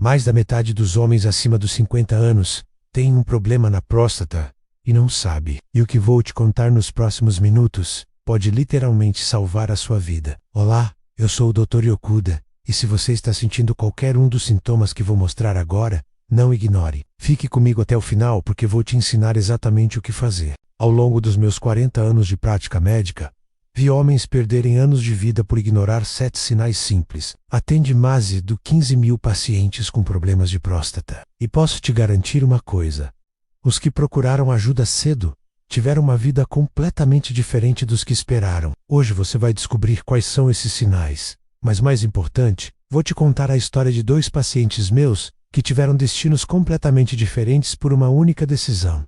Mais da metade dos homens acima dos 50 anos tem um problema na próstata e não sabe. E o que vou te contar nos próximos minutos pode literalmente salvar a sua vida. Olá, eu sou o Dr. Yokuda, e se você está sentindo qualquer um dos sintomas que vou mostrar agora, não ignore. Fique comigo até o final porque vou te ensinar exatamente o que fazer. Ao longo dos meus 40 anos de prática médica, vi homens perderem anos de vida por ignorar 7 sinais simples. Atende mais de 15 mil pacientes com problemas de próstata. E posso te garantir uma coisa: os que procuraram ajuda cedo tiveram uma vida completamente diferente dos que esperaram. Hoje você vai descobrir quais são esses sinais. Mas mais importante, vou te contar a história de 2 pacientes meus que tiveram destinos completamente diferentes por uma única decisão.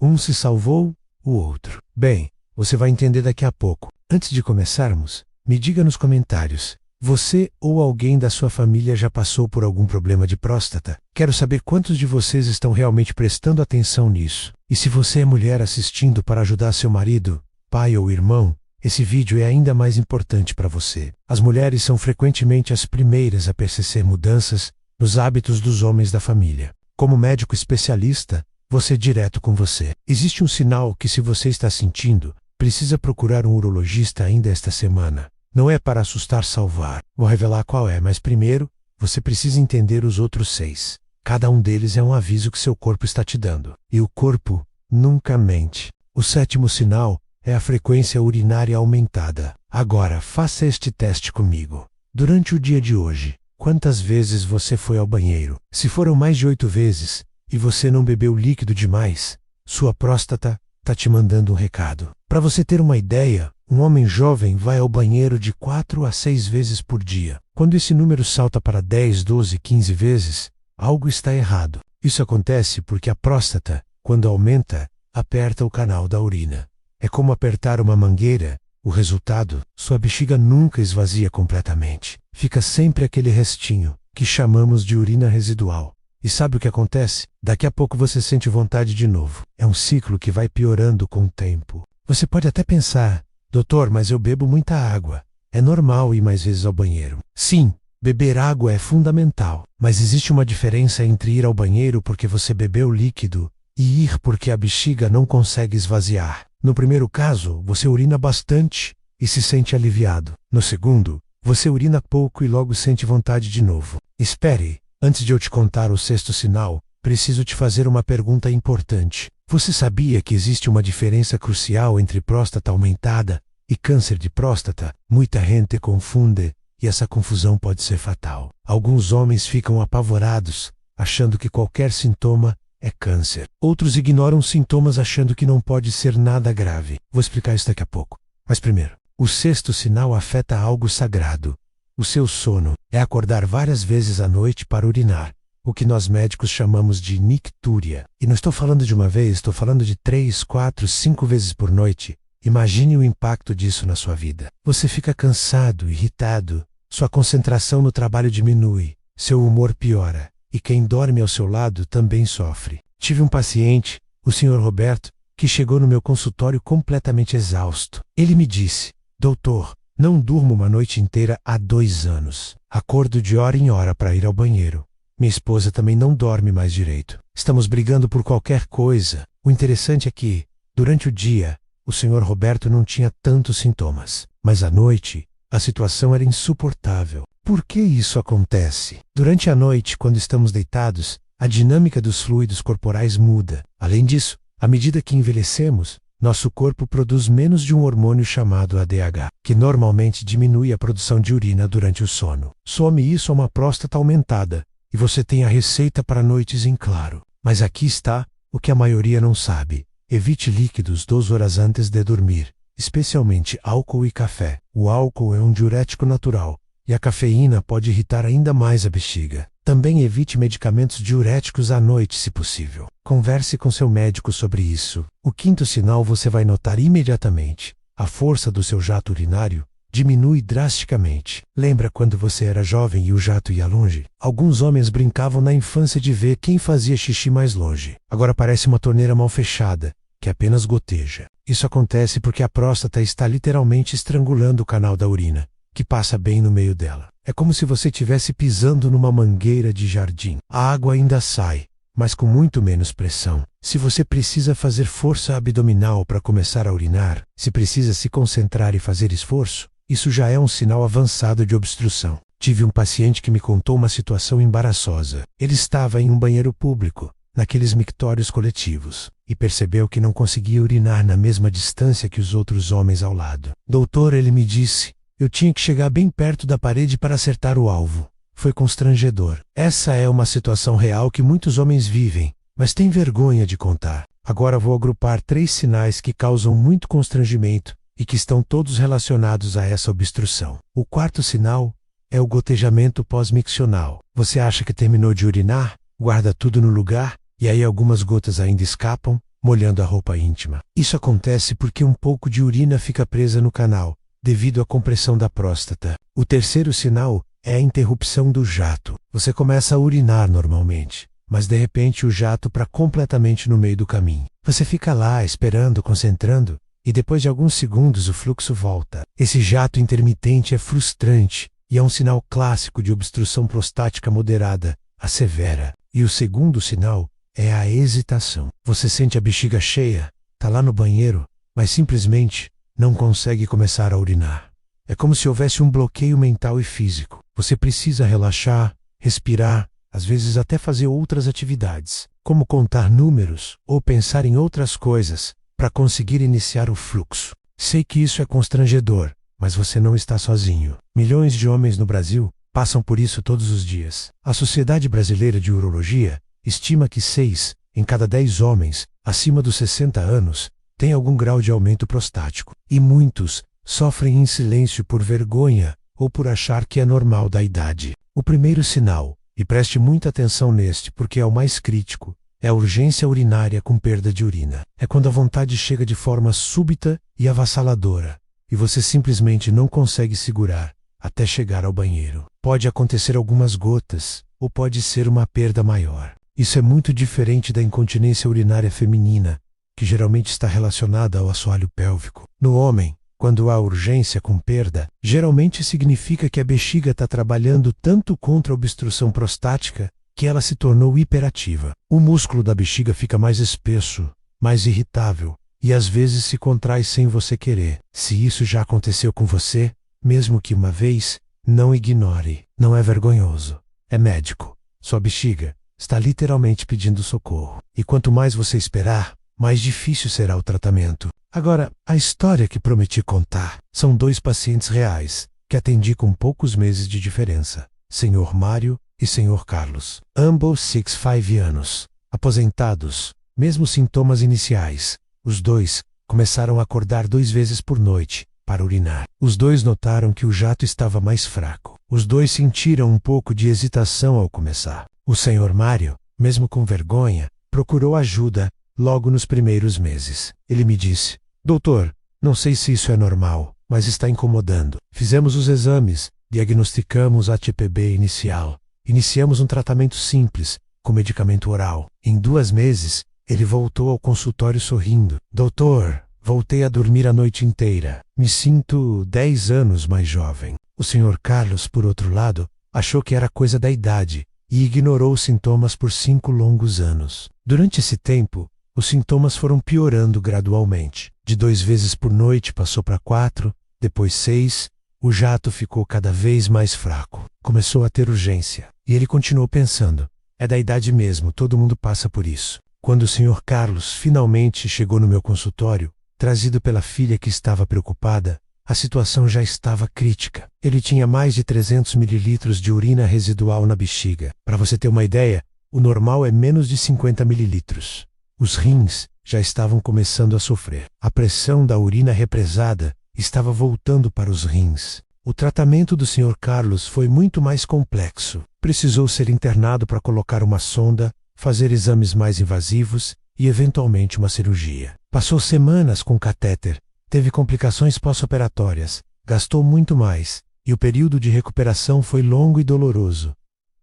Um se salvou, o outro. Bem, você vai entender daqui a pouco. Antes de começarmos, me diga nos comentários: você ou alguém da sua família já passou por algum problema de próstata? Quero saber quantos de vocês estão realmente prestando atenção nisso. E se você é mulher assistindo para ajudar seu marido, pai ou irmão, esse vídeo é ainda mais importante para você. As mulheres são frequentemente as primeiras a perceber mudanças nos hábitos dos homens da família. Como médico especialista, vou ser direto com você. Existe um sinal que, se você está sentindo, precisa procurar um urologista ainda esta semana. Não é para assustar, salvar. Vou revelar qual é, mas primeiro, você precisa entender os outros 6. Cada um deles é um aviso que seu corpo está te dando. E o corpo nunca mente. O 7º sinal é a frequência urinária aumentada. Agora, faça este teste comigo. Durante o dia de hoje, quantas vezes você foi ao banheiro? Se foram mais de 8 vezes, e você não bebeu líquido demais, sua próstata está te mandando um recado. Para você ter uma ideia, um homem jovem vai ao banheiro de 4 a 6 vezes por dia. Quando esse número salta para 10, 12, 15 vezes, algo está errado. Isso acontece porque a próstata, quando aumenta, aperta o canal da urina. É como apertar uma mangueira. O resultado, sua bexiga nunca esvazia completamente. Fica sempre aquele restinho, que chamamos de urina residual. E sabe o que acontece? Daqui a pouco você sente vontade de novo. É um ciclo que vai piorando com o tempo. Você pode até pensar: doutor, mas eu bebo muita água. É normal ir mais vezes ao banheiro. Sim, beber água é fundamental. Mas existe uma diferença entre ir ao banheiro porque você bebeu líquido e ir porque a bexiga não consegue esvaziar. No primeiro caso, você urina bastante e se sente aliviado. No segundo, você urina pouco e logo sente vontade de novo. Espere, antes de eu te contar o 6º sinal, preciso te fazer uma pergunta importante. Você sabia que existe uma diferença crucial entre próstata aumentada e câncer de próstata? Muita gente confunde e essa confusão pode ser fatal. Alguns homens ficam apavorados, achando que qualquer sintoma é câncer. Outros ignoram os sintomas achando que não pode ser nada grave. Vou explicar isso daqui a pouco. Mas primeiro, o 6º sinal afeta algo sagrado. O seu sono é acordar várias vezes à noite para urinar, o que nós médicos chamamos de nictúria. E não estou falando de uma vez, estou falando de 3, 4, 5 vezes por noite. Imagine o impacto disso na sua vida. Você fica cansado, irritado, sua concentração no trabalho diminui, seu humor piora. E quem dorme ao seu lado também sofre. Tive um paciente, o Sr. Roberto, que chegou no meu consultório completamente exausto. Ele me disse: doutor, não durmo uma noite inteira há 2 anos. Acordo de hora em hora para ir ao banheiro. Minha esposa também não dorme mais direito. Estamos brigando por qualquer coisa. O interessante é que, durante o dia, o Sr. Roberto não tinha tantos sintomas. Mas à noite, a situação era insuportável. Por que isso acontece? Durante a noite, quando estamos deitados, a dinâmica dos fluidos corporais muda. Além disso, à medida que envelhecemos, nosso corpo produz menos de um hormônio chamado ADH, que normalmente diminui a produção de urina durante o sono. Some isso a uma próstata aumentada, e você tem a receita para noites em claro. Mas aqui está o que a maioria não sabe. Evite líquidos 2 horas antes de dormir, especialmente álcool e café. O álcool é um diurético natural, e a cafeína pode irritar ainda mais a bexiga. Também evite medicamentos diuréticos à noite, se possível. Converse com seu médico sobre isso. O 5º sinal você vai notar imediatamente. A força do seu jato urinário diminui drasticamente. Lembra quando você era jovem e o jato ia longe? Alguns homens brincavam na infância de ver quem fazia xixi mais longe. Agora parece uma torneira mal fechada, que apenas goteja. Isso acontece porque a próstata está literalmente estrangulando o canal da urina. que passa bem no meio dela. É como se você estivesse pisando numa mangueira de jardim. A água ainda sai, mas com muito menos pressão. Se você precisa fazer força abdominal para começar a urinar, se precisa se concentrar e fazer esforço, isso já é um sinal avançado de obstrução. Tive um paciente que me contou uma situação embaraçosa. Ele estava em um banheiro público, naqueles mictórios coletivos, e percebeu que não conseguia urinar na mesma distância que os outros homens ao lado. Doutor, ele me disse, eu tinha que chegar bem perto da parede para acertar o alvo. Foi constrangedor. Essa é uma situação real que muitos homens vivem, mas têm vergonha de contar. Agora vou agrupar 3 sinais que causam muito constrangimento e que estão todos relacionados a essa obstrução. O quarto sinal é o gotejamento pós-miccional. Você acha que terminou de urinar, guarda tudo no lugar, e aí algumas gotas ainda escapam, molhando a roupa íntima. Isso acontece porque um pouco de urina fica presa no canal, devido à compressão da próstata. O terceiro sinal é a interrupção do jato. Você começa a urinar normalmente, mas de repente o jato para completamente no meio do caminho. Você fica lá esperando, concentrando, e depois de alguns segundos o fluxo volta. Esse jato intermitente é frustrante e é um sinal clássico de obstrução prostática moderada a severa. E o segundo sinal é a hesitação. Você sente a bexiga cheia, tá lá no banheiro, mas simplesmente não consegue começar a urinar. É como se houvesse um bloqueio mental e físico. Você precisa relaxar, respirar, às vezes até fazer outras atividades, como contar números ou pensar em outras coisas, para conseguir iniciar o fluxo. Sei que isso é constrangedor, mas você não está sozinho. Milhões de homens no Brasil passam por isso todos os dias. A Sociedade Brasileira de Urologia estima que 6 em cada 10 homens acima dos 60 anos têm algum grau de aumento prostático, e muitos sofrem em silêncio por vergonha ou por achar que é normal da idade. O primeiro sinal, e preste muita atenção neste porque é o mais crítico, é a urgência urinária com perda de urina. É quando a vontade chega de forma súbita e avassaladora, e você simplesmente não consegue segurar até chegar ao banheiro. Pode acontecer algumas gotas, ou pode ser uma perda maior. Isso é muito diferente da incontinência urinária feminina, que geralmente está relacionada ao assoalho pélvico. No homem, quando há urgência com perda, geralmente significa que a bexiga está trabalhando tanto contra a obstrução prostática que ela se tornou hiperativa. O músculo da bexiga fica mais espesso, mais irritável, e às vezes se contrai sem você querer. Se isso já aconteceu com você, mesmo que uma vez, não ignore. Não é vergonhoso. É médico. Sua bexiga está literalmente pedindo socorro. E quanto mais você esperar, mais difícil será o tratamento. Agora, a história que prometi contar são 2 pacientes reais, que atendi com poucos meses de diferença. Senhor Mário e Senhor Carlos. Ambos 65 anos. Aposentados. Mesmos sintomas iniciais. Os 2 começaram a acordar 2 vezes por noite para urinar. Os 2 notaram que o jato estava mais fraco. Os 2 sentiram um pouco de hesitação ao começar. O Senhor Mário, mesmo com vergonha, procurou ajuda logo nos primeiros meses. Ele me disse: doutor, não sei se isso é normal, mas está incomodando. Fizemos os exames, diagnosticamos a TPB inicial. Iniciamos um tratamento simples, com medicamento oral. Em 2 meses, ele voltou ao consultório sorrindo. Doutor, voltei a dormir a noite inteira. Me sinto 10 anos mais jovem. O Sr. Carlos, por outro lado, achou que era coisa da idade e ignorou os sintomas por 5 longos anos. Durante esse tempo, os sintomas foram piorando gradualmente. De 2 vezes por noite passou para 4, depois 6, o jato ficou cada vez mais fraco. Começou a ter urgência. E ele continuou pensando: é da idade mesmo, todo mundo passa por isso. Quando o Sr. Carlos finalmente chegou no meu consultório, trazido pela filha que estava preocupada, a situação já estava crítica. Ele tinha mais de 300 mililitros de urina residual na bexiga. Para você ter uma ideia, o normal é menos de 50 mililitros. Os rins já estavam começando a sofrer. A pressão da urina represada estava voltando para os rins. O tratamento do Sr. Carlos foi muito mais complexo. Precisou ser internado para colocar uma sonda, fazer exames mais invasivos e eventualmente uma cirurgia. Passou semanas com catéter, teve complicações pós-operatórias, gastou muito mais, e o período de recuperação foi longo e doloroso.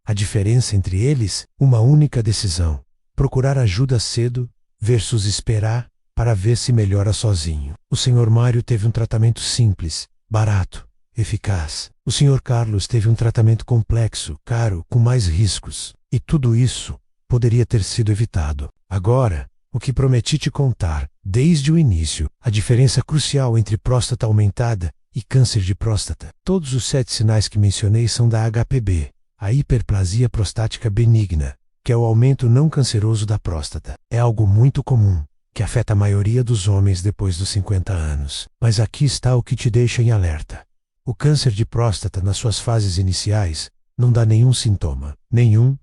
A diferença entre eles? Uma única decisão: procurar ajuda cedo versus esperar para ver se melhora sozinho. O Sr. Mário teve um tratamento simples, barato, eficaz. O Sr. Carlos teve um tratamento complexo, caro, com mais riscos. E tudo isso poderia ter sido evitado. Agora, o que prometi te contar, desde o início, a diferença crucial entre próstata aumentada e câncer de próstata. Todos os 7 sinais que mencionei são da HPB, a hiperplasia prostática benigna, que é o aumento não canceroso da próstata. É algo muito comum, que afeta a maioria dos homens depois dos 50 anos. Mas aqui está o que te deixa em alerta. O câncer de próstata, nas suas fases iniciais, não dá nenhum sintoma.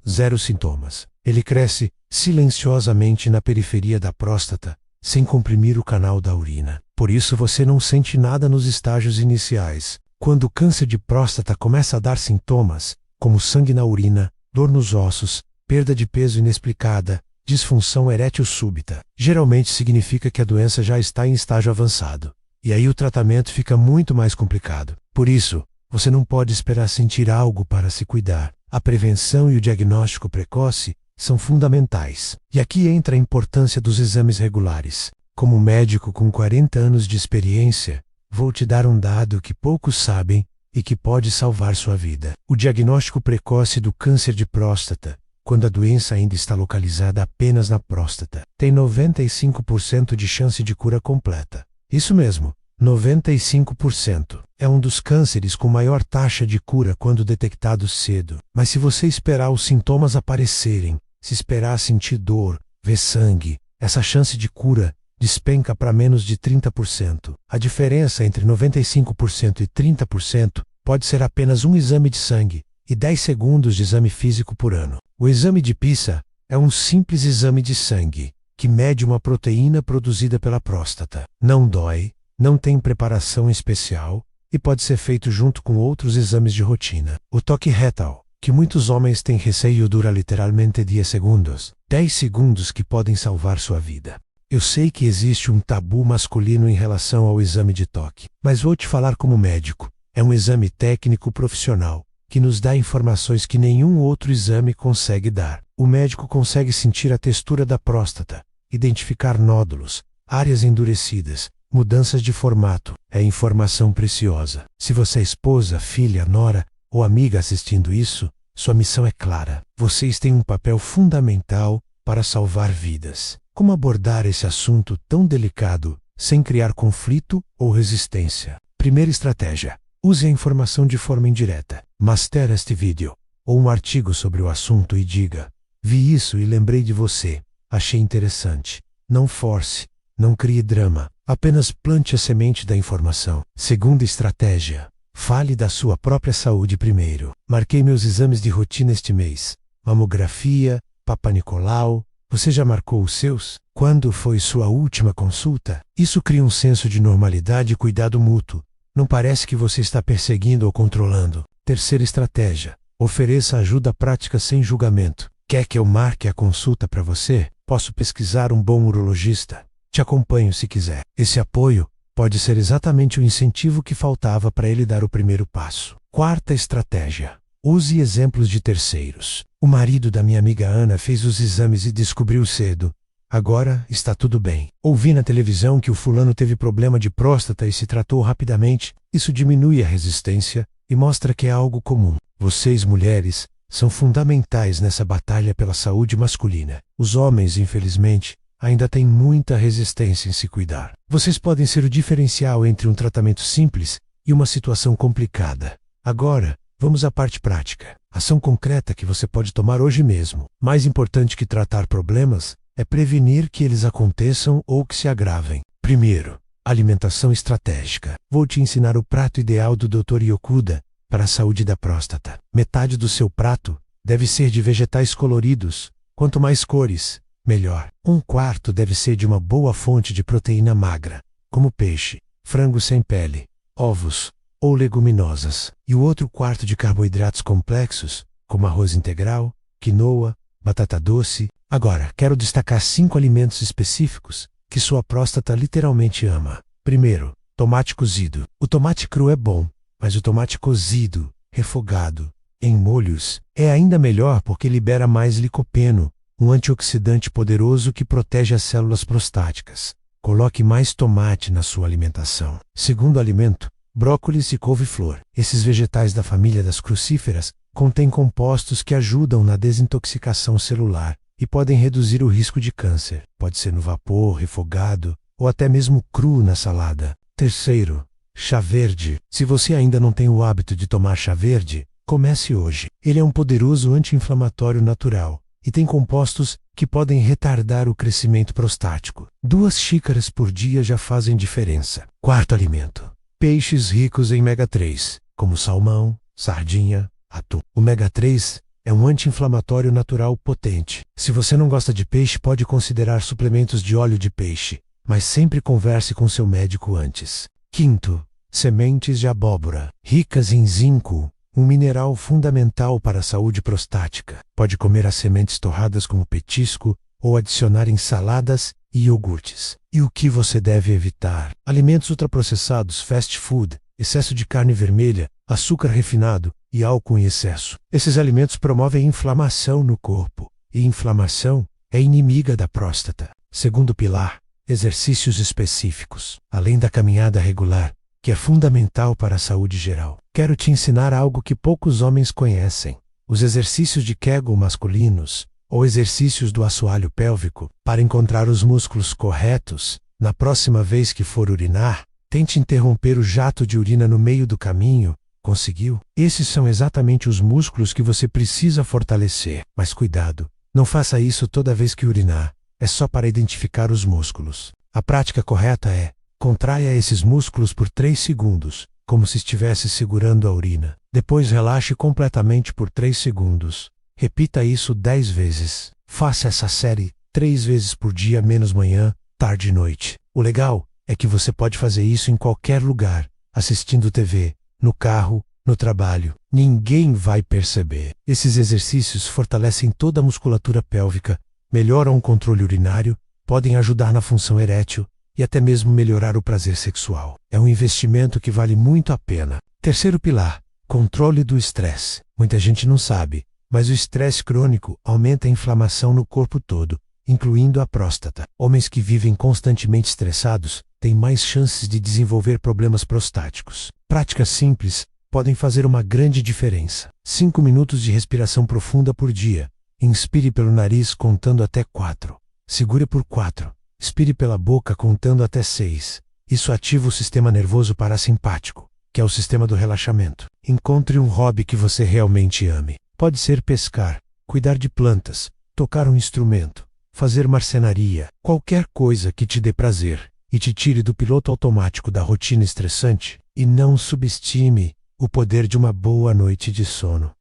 Zero sintomas. Ele cresce silenciosamente na periferia da próstata, sem comprimir o canal da urina. Por isso você não sente nada nos estágios iniciais. Quando o câncer de próstata começa a dar sintomas, como sangue na urina, dor nos ossos, perda de peso inexplicada, disfunção erétil súbita, geralmente significa que a doença já está em estágio avançado. E aí o tratamento fica muito mais complicado. Por isso, você não pode esperar sentir algo para se cuidar. A prevenção e o diagnóstico precoce são fundamentais. E aqui entra a importância dos exames regulares. Como médico com 40 anos de experiência, vou te dar um dado que poucos sabem e que pode salvar sua vida. O diagnóstico precoce do câncer de próstata, quando a doença ainda está localizada apenas na próstata, tem 95% de chance de cura completa. Isso mesmo, 95%. É um dos cânceres com maior taxa de cura quando detectado cedo. Mas se você esperar os sintomas aparecerem, se esperar sentir dor, ver sangue, essa chance de cura despenca para menos de 30%. A diferença entre 95% e 30% pode ser apenas um exame de sangue e 10 segundos de exame físico por ano. O exame de PISA é um simples exame de sangue que mede uma proteína produzida pela próstata. Não dói, não tem preparação especial e pode ser feito junto com outros exames de rotina. O toque retal, que muitos homens têm receio, dura literalmente 10 segundos. 10 segundos que podem salvar sua vida. Eu sei que existe um tabu masculino em relação ao exame de toque, mas vou te falar como médico. É um exame técnico profissional, que nos dá informações que nenhum outro exame consegue dar. O médico consegue sentir a textura da próstata, identificar nódulos, áreas endurecidas, mudanças de formato. É informação preciosa. Se você é esposa, filha, nora ou amiga assistindo isso, sua missão é clara. Vocês têm um papel fundamental para salvar vidas. Como abordar esse assunto tão delicado sem criar conflito ou resistência? Primeira estratégia: use a informação de forma indireta. Mastere este vídeo ou um artigo sobre o assunto e diga: vi isso e lembrei de você. Achei interessante. Não force, não crie drama. Apenas plante a semente da informação. Segunda estratégia: fale da sua própria saúde primeiro. Marquei meus exames de rotina este mês. Mamografia, Papa Nicolau. Você já marcou os seus? Quando foi sua última consulta? Isso cria um senso de normalidade e cuidado mútuo. Não parece que você está perseguindo ou controlando. Terceira estratégia: ofereça ajuda prática sem julgamento. Quer que eu marque a consulta para você? Posso pesquisar um bom urologista. Te acompanho se quiser. Esse apoio pode ser exatamente o incentivo que faltava para ele dar o primeiro passo. Quarta estratégia: use exemplos de terceiros. O marido da minha amiga Ana fez os exames e descobriu cedo. Agora está tudo bem. Ouvi na televisão que o fulano teve problema de próstata e se tratou rapidamente. Isso diminui a resistência e mostra que é algo comum. Vocês, mulheres, são fundamentais nessa batalha pela saúde masculina. Os homens, infelizmente, ainda têm muita resistência em se cuidar. Vocês podem ser o diferencial entre um tratamento simples e uma situação complicada. Agora, vamos à parte prática. Ação concreta que você pode tomar hoje mesmo. Mais importante que tratar problemas é prevenir que eles aconteçam ou que se agravem. Primeiro, alimentação estratégica. Vou te ensinar o prato ideal do Dr. Yokuda para a saúde da próstata. Metade do seu prato deve ser de vegetais coloridos. Quanto mais cores, melhor. 1/4 deve ser de uma boa fonte de proteína magra, como peixe, frango sem pele, ovos ou leguminosas. E o outro quarto de carboidratos complexos, como arroz integral, quinoa, batata doce. Agora, quero destacar 5 alimentos específicos que sua próstata literalmente ama. Primeiro, tomate cozido. O tomate cru é bom, mas o tomate cozido, refogado, em molhos, é ainda melhor porque libera mais licopeno, um antioxidante poderoso que protege as células prostáticas. Coloque mais tomate na sua alimentação. Segundo alimento, brócolis e couve-flor. Esses vegetais da família das crucíferas contêm compostos que ajudam na desintoxicação celular e podem reduzir o risco de câncer. Pode ser no vapor, refogado ou até mesmo cru na salada. Terceiro, chá verde. Se você ainda não tem o hábito de tomar chá verde, comece hoje. Ele é um poderoso anti-inflamatório natural e tem compostos que podem retardar o crescimento prostático. 2 xícaras por dia já fazem diferença. Quarto alimento: peixes ricos em ômega 3, como salmão, sardinha, atum. O ômega 3 é um anti-inflamatório natural potente. Se você não gosta de peixe, pode considerar suplementos de óleo de peixe, mas sempre converse com seu médico antes. Quinto, sementes de abóbora, ricas em zinco, um mineral fundamental para a saúde prostática. Pode comer as sementes torradas como petisco ou adicionar em saladas e iogurtes. E o que você deve evitar? Alimentos ultraprocessados, fast food, excesso de carne vermelha, açúcar refinado e álcool em excesso. Esses alimentos promovem inflamação no corpo, e inflamação é inimiga da próstata. Segundo pilar, exercícios específicos. Além da caminhada regular, que é fundamental para a saúde geral, quero te ensinar algo que poucos homens conhecem: os exercícios de Kegel masculinos, ou exercícios do assoalho pélvico. Para encontrar os músculos corretos, na próxima vez que for urinar, tente interromper o jato de urina no meio do caminho. Conseguiu? Esses são exatamente os músculos que você precisa fortalecer. Mas cuidado, não faça isso toda vez que urinar. É só para identificar os músculos. A prática correta é: contraia esses músculos por 3 segundos, como se estivesse segurando a urina. Depois relaxe completamente por 3 segundos. Repita isso 10 vezes. Faça essa série 3 vezes por dia, menos manhã, tarde e noite. O legal é que você pode fazer isso em qualquer lugar, assistindo TV, no carro, no trabalho. Ninguém vai perceber. Esses exercícios fortalecem toda a musculatura pélvica, melhoram o controle urinário, podem ajudar na função erétil e até mesmo melhorar o prazer sexual. É um investimento que vale muito a pena. Terceiro pilar: controle do estresse. Muita gente não sabe, mas o estresse crônico aumenta a inflamação no corpo todo, incluindo a próstata. Homens que vivem constantemente estressados têm mais chances de desenvolver problemas prostáticos. Práticas simples podem fazer uma grande diferença. 5 minutos de respiração profunda por dia. Inspire pelo nariz contando até 4. Segure por 4. Expire pela boca contando até 6. Isso ativa o sistema nervoso parasimpático, que é o sistema do relaxamento. Encontre um hobby que você realmente ame. Pode ser pescar, cuidar de plantas, tocar um instrumento, fazer marcenaria, qualquer coisa que te dê prazer e te tire do piloto automático da rotina estressante. E não subestime o poder de uma boa noite de sono.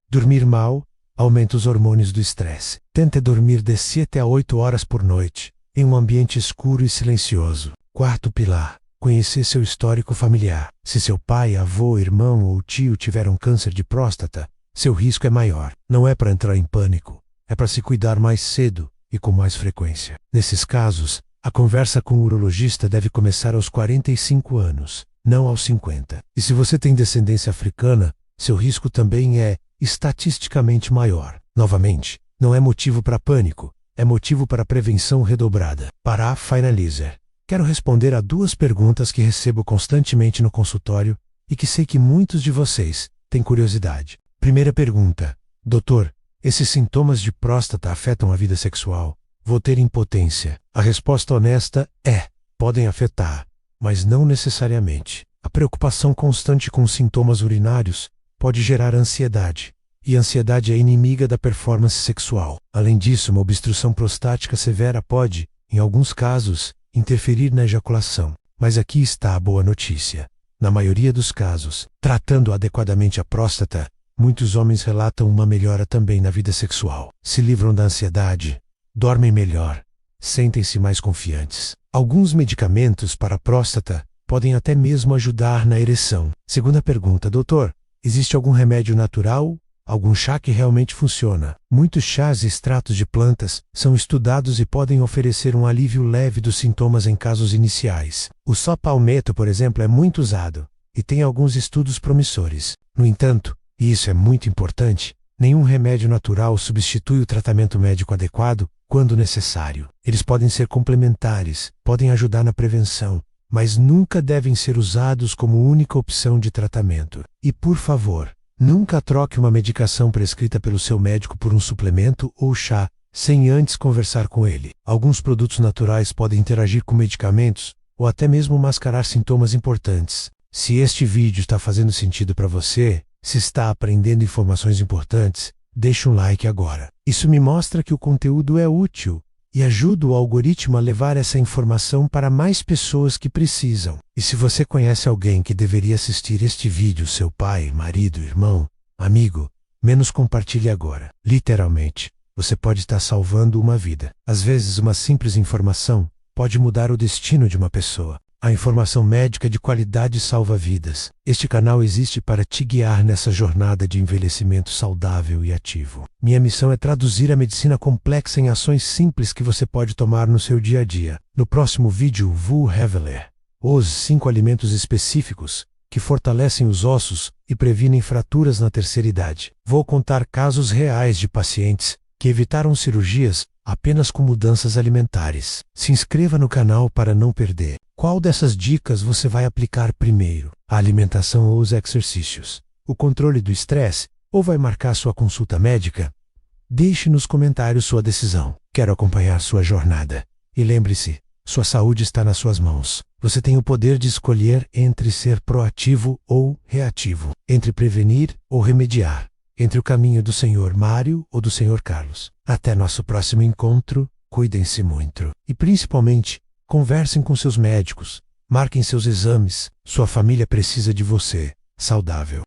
Dormir mal aumenta os hormônios do estresse. Tente dormir de 7 a 8 horas por noite, em um ambiente escuro e silencioso. Quarto pilar: conhecer seu histórico familiar. Se seu pai, avô, irmão ou tio tiveram câncer de próstata, seu risco é maior. Não é para entrar em pânico, é para se cuidar mais cedo e com mais frequência. Nesses casos, a conversa com o urologista deve começar aos 45 anos, não aos 50. E se você tem descendência africana, seu risco também é estatisticamente maior. Novamente, não é motivo para pânico, é motivo para prevenção redobrada. Para finalizer, quero responder a 2 perguntas que recebo constantemente no consultório e que sei que muitos de vocês têm curiosidade. Primeira pergunta: doutor, esses sintomas de próstata afetam a vida sexual? Vou ter impotência? A resposta honesta é: podem afetar, mas não necessariamente. A preocupação constante com sintomas urinários pode gerar ansiedade, e a ansiedade é inimiga da performance sexual. Além disso, uma obstrução prostática severa pode, em alguns casos, interferir na ejaculação. Mas aqui está a boa notícia. Na maioria dos casos, tratando adequadamente a próstata, muitos homens relatam uma melhora também na vida sexual. Se livram da ansiedade, dormem melhor, sentem-se mais confiantes. Alguns medicamentos para a próstata podem até mesmo ajudar na ereção. Segunda pergunta: doutor, existe algum remédio natural? Algum chá que realmente funciona? Muitos chás e extratos de plantas são estudados e podem oferecer um alívio leve dos sintomas em casos iniciais. O só palmetto, por exemplo, é muito usado e tem alguns estudos promissores. No entanto, e isso é muito importante, nenhum remédio natural substitui o tratamento médico adequado quando necessário. Eles podem ser complementares, podem ajudar na prevenção, mas nunca devem ser usados como única opção de tratamento. E por favor, nunca troque uma medicação prescrita pelo seu médico por um suplemento ou chá, sem antes conversar com ele. Alguns produtos naturais podem interagir com medicamentos ou até mesmo mascarar sintomas importantes. Se este vídeo está fazendo sentido para você, se está aprendendo informações importantes, deixe um like agora. Isso me mostra que o conteúdo é útil e ajuda o algoritmo a levar essa informação para mais pessoas que precisam. E se você conhece alguém que deveria assistir este vídeo, seu pai, marido, irmão, amigo, menos compartilhe agora. Literalmente, você pode estar salvando uma vida. Às vezes, uma simples informação pode mudar o destino de uma pessoa. A informação médica de qualidade salva vidas. Este canal existe para te guiar nessa jornada de envelhecimento saudável e ativo. Minha missão é traduzir a medicina complexa em ações simples que você pode tomar no seu dia a dia. No próximo vídeo, vou revelar os 5 alimentos específicos que fortalecem os ossos e previnem fraturas na terceira idade. Vou contar casos reais de pacientes que evitaram cirurgias apenas com mudanças alimentares. Se inscreva no canal para não perder. Qual dessas dicas você vai aplicar primeiro? A alimentação ou os exercícios? O controle do estresse? Ou vai marcar sua consulta médica? Deixe nos comentários sua decisão. Quero acompanhar sua jornada. E lembre-se, sua saúde está nas suas mãos. Você tem o poder de escolher entre ser proativo ou reativo, entre prevenir ou remediar, entre o caminho do Sr. Mário ou do Sr. Carlos. Até nosso próximo encontro, cuidem-se muito. E principalmente, conversem com seus médicos, marquem seus exames, sua família precisa de você, saudável.